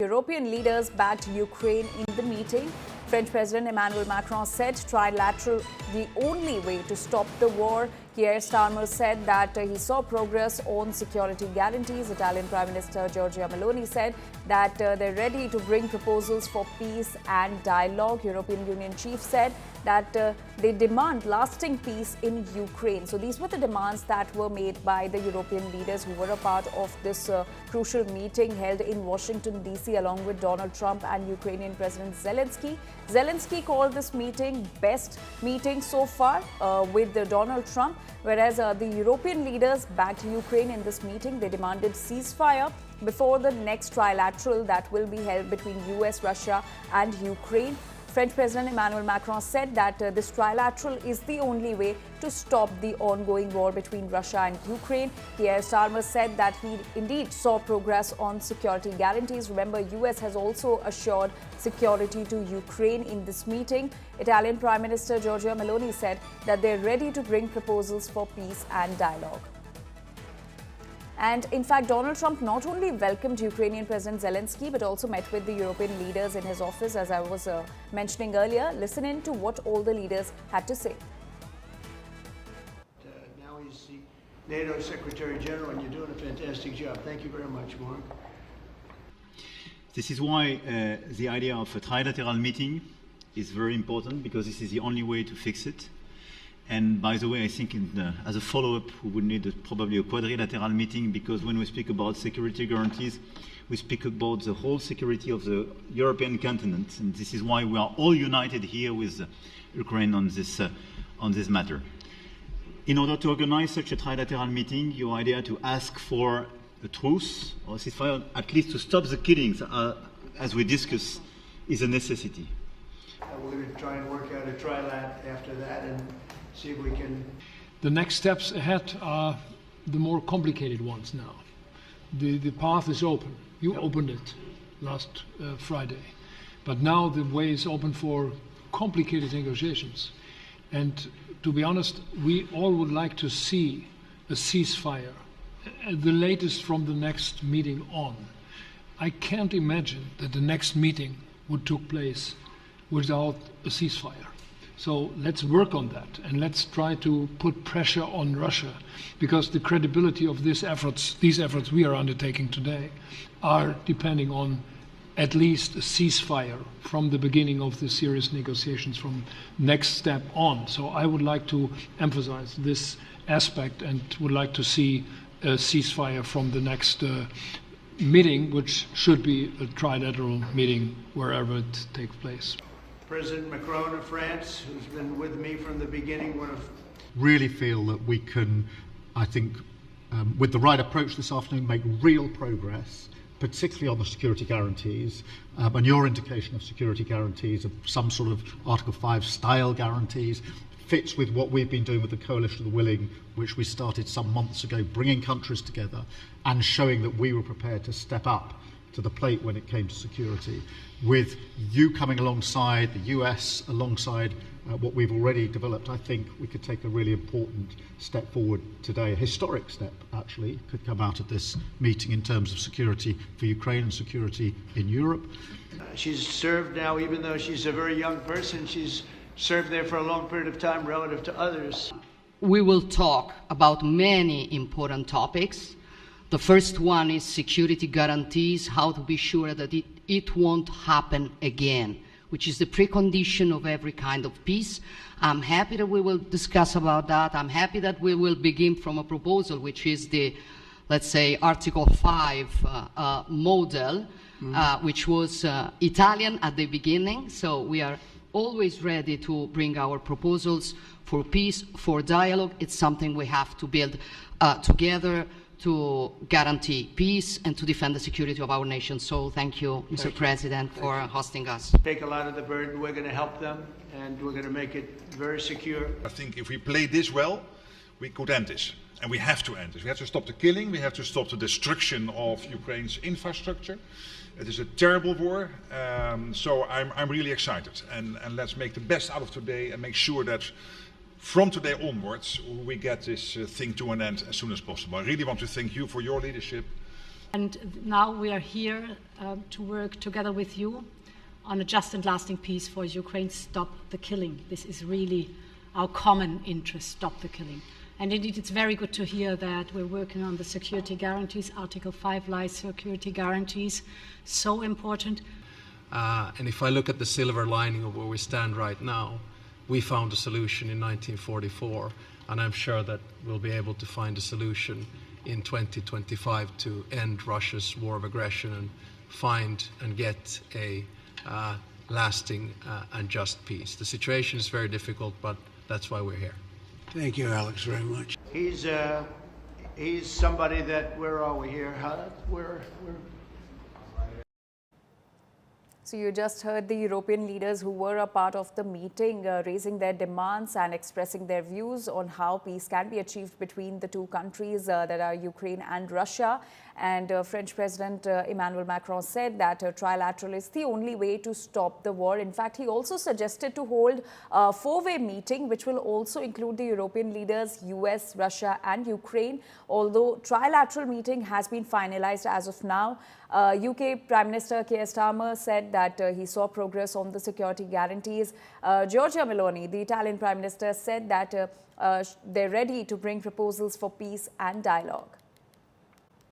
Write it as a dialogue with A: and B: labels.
A: European leaders backed Ukraine in the meeting. French President Emmanuel Macron said trilateral the only way to stop the war. Keir Starmer said that he saw progress on security guarantees. Italian Prime Minister Giorgio Maloney said that they're ready to bring proposals for peace and dialogue. European Union chief said that they demand lasting peace in Ukraine. So these were the demands that were made by the European leaders who were a part of this crucial meeting held in Washington, D.C. along with Donald Trump and Ukrainian President Zelensky. Zelensky called this meeting best meeting so far with Donald Trump, whereas the European leaders backed Ukraine in this meeting. They demanded ceasefire before the next trilateral that will be held between US, Russia and Ukraine. French President Emmanuel Macron said that this trilateral is the only way to stop the ongoing war between Russia and Ukraine. Pierre Chalamet said that he indeed saw progress on security guarantees. Remember, US has also assured security to Ukraine in this meeting. Italian Prime Minister Giorgio Maloney said that they're ready to bring proposals for peace and dialogue. And in fact, Donald Trump not only welcomed Ukrainian President Zelensky, but also met with the European leaders in his office, as I was mentioning earlier. Listen in to what all the leaders had to say.
B: Now he's the NATO Secretary General, and you're doing a fantastic job. Thank you very much, Mark.
C: This is why the idea of a trilateral meeting is very important, because this is the only way to fix it. And by the way, I think as a follow-up, we would need probably a quadrilateral meeting, because when we speak about security guarantees, we speak about the whole security of the European continent. And this is why we are all united here with Ukraine on this matter. In order to organize such a trilateral meeting, your idea to ask for a truce or a ceasefire, at least to stop the killings, as we discussed, is a necessity.
B: We're going to try and work out a trilat after that and see if we can.
D: The next steps ahead are the more complicated ones now. The path is open. You opened it last Friday. But now the way is open for complicated negotiations. And to be honest, we all would like to see a ceasefire, the latest from the next meeting on. I can't imagine that the next meeting would take place without a ceasefire. So let's work on that, and let's try to put pressure on Russia, because the credibility of these efforts we are undertaking today are depending on at least a ceasefire from the beginning of the serious negotiations from next step on. So I would like to emphasize this aspect and would like to see a ceasefire from the next meeting, which should be a trilateral meeting wherever it takes place.
B: President Macron of France, who's been with me from the beginning,
E: really feel that we can, I think, with the right approach this afternoon, make real progress, particularly on the security guarantees, and your indication of security guarantees, of some sort of Article 5 style guarantees, fits with what we've been doing with the Coalition of the Willing, which we started some months ago, bringing countries together and showing that we were prepared to step up to the plate when it came to security. With you coming alongside, the US alongside what we've already developed, I think we could take a really important step forward today. A historic step, actually, could come out of this meeting in terms of security for Ukraine and security in Europe.
B: She's served now, even though she's a very young person, she's served there for a long period of time relative to others.
F: We will talk about many important topics. The first one is security guarantees, how to be sure that it won't happen again, which is the precondition of every kind of peace. I'm happy that we will discuss about that. I'm happy that we will begin from a proposal, which is the, let's say, Article 5 model, which was Italian at the beginning. So we are always ready to bring our proposals for peace, for dialogue. It's something we have to build together to guarantee peace and to defend the security of our nation. So thank you, Mr. President, for hosting us.
B: Take a lot of the burden. We're going to help them, and we're going to make it very secure.
G: I think if we play this well, we could end this. And we have to end this. We have to stop the killing. We have to stop the destruction of Ukraine's infrastructure. It is a terrible war. So I'm really excited. And let's make the best out of today and make sure that from today onwards, we get this thing to an end as soon as possible. I really want to thank you for your leadership.
H: And now we are here to work together with you on a just and lasting peace for Ukraine. Stop the killing. This is really our common interest, stop the killing. And indeed, it's very good to hear that we're working on the security guarantees, Article 5 lies security guarantees, so important.
I: And if I look at the silver lining of where we stand right now, we found a solution in 1944, and I'm sure that we'll be able to find a solution in 2025 to end Russia's war of aggression and find and get a lasting and just peace. The situation is very difficult, but that's why we're here.
J: Thank you, Alex, very much.
B: He's somebody that, where are we here?
A: So you just heard the European leaders who were a part of the meeting raising their demands and expressing their views on how peace can be achieved between the two countries that are Ukraine and Russia. And French President Emmanuel Macron said that trilateral is the only way to stop the war. In fact, he also suggested to hold a four-way meeting, which will also include the European leaders, US, Russia and Ukraine. Although trilateral meeting has been finalized as of now, UK Prime Minister Keir Starmer said that he saw progress on the security guarantees. Giorgio Maloney, the Italian Prime Minister, said that they're ready to bring proposals for peace and dialogue.